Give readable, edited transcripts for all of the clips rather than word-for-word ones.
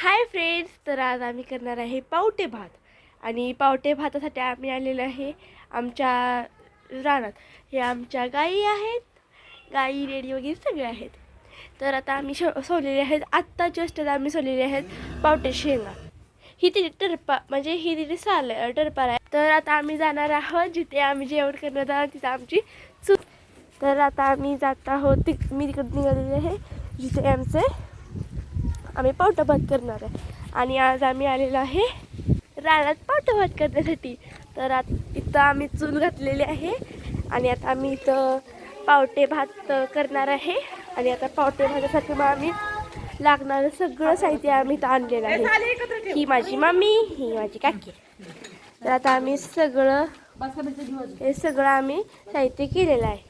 Hi friends, तर आज आम्ही करणार आहे पावटे भात. आणि पावटे भातासाठी आम्ही आलेलो आहे आमच्या रानात. हे आमच्या गायी आहेत, गायी रेडी वगैरे सगळे आहेत. तर आता आम्ही सोललेले आहेत, आत्ता जस्ट आम्ही सोललेले आहेत पावटे शेंगा. ही तिथे टरपा म्हणजे ही तिथे टरपा आहे. तर आता आम्ही जाणार आहोत जिथे आम्ही जेवण करणार आहोत, तिथं आमची चूल. तर आता आम्ही जात आहोत, मी तिकडे निघालेले आहे जिथे आम्ही पावटा भात करणार आहे. आणि आज आम्ही आलेलो आहे रानात पावटा भात करण्यासाठी. तर इथं आम्ही चूल घातलेली आहे आणि आता आम्ही इथं पावटे भात करणार आहे. आणि आता पावटे भातासाठी मग आम्ही लागणारं सगळं साहित्य आम्ही इथं आणलेलं आहे. ही माझी मम्मी, ही माझी काकी. तर आता आम्ही हे सगळं आम्ही साहित्य केलेलं आहे.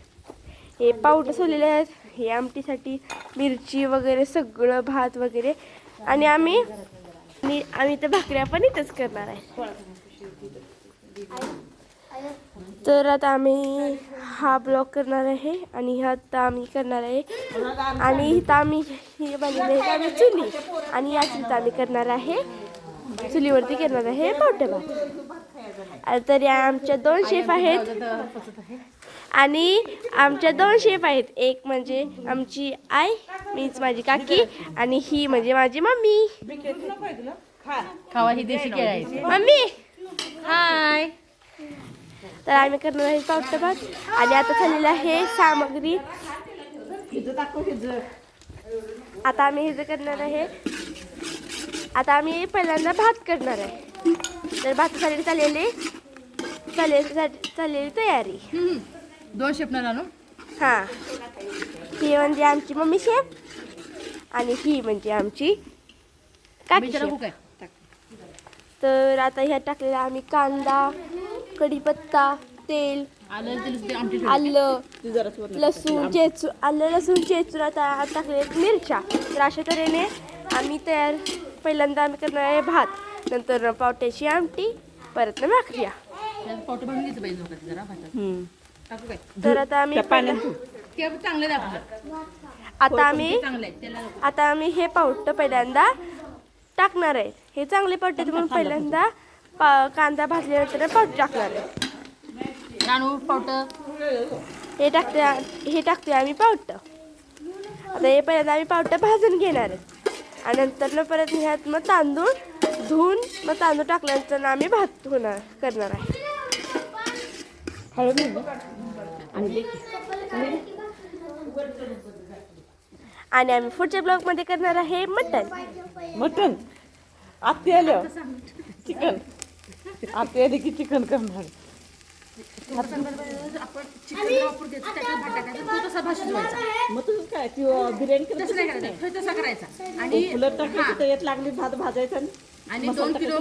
हे पावटे सोललेले आहेत, हे आमटीसाठी मिरची वगैरे सगळं, भात वगैरे. आणि आम्ही तर भाकऱ्या पण इथंच करणार आहे. तर आता आम्ही हा ब्लॉग करणार आहे आणि ह्यात आम्ही करणार आहे. आणि इथं आम्ही हे बनवले आहे आम्ही चुली, आणि याच इथं आम्ही करणार आहे, चुलीवरती करणार आहे पावटे भात. तर या आमच्या 2 शेफ आहेत आणि आमच्या 2 शेफ आहेत. एक म्हणजे आमची आई, मीच माझी काकी, आणि ही म्हणजे माझी मम्मी. मम्मी हाय. तर आम्ही करणार आहे पावटा भात. आणि आता झालेलं आहे सामग्री. आता आम्ही हे जे करणार आहे, आता आम्ही पहिल्यांदा भात करणार आहे. तर भातासाठी चाललेली तयारी. 2 शेप ना आणू. हां, ही म्हणजे आमची मम्मी शेफ आणि ही म्हणजे आमची काकी शेफ. तर आता ह्यात टाकलेला आम्ही कांदा, कढीपत्ता, तेल, आलं लसूण चेचून आता टाकले मिरच्या. तर अशा तऱ्हेने आम्ही पहिल्यांदा आम्ही करणार आहे भात, नंतर पावट्याची आमटी, परत भाकऱ्या. तर आता आम्ही हे पावट पहिल्यांदा टाकणार आहे. हे चांगले पावटे म्हणून पहिल्यांदा कांदा भाजल्यानंतर पावटे टाकणार आहे. हे टाकते आम्ही पावट. आता हे पहिल्यांदा आम्ही पावट भाजून घेणार आहे आणि नंतर परत ह्यात मग तांदूळ धुवून मग तांदूळ टाकल्यानंतर आम्ही भात करणार आहे. आणि आम्ही पुढच्या ब्लॉग मध्ये करणार आहे मटन. आत्ते आलं चिकन, आत्ते आली की चिकन करणार. मग तुझं काय बिर्याणी करायचा आणि उलट टाकायचं, त्याच्यात लागली भात भाजायचा आणि 2 किलो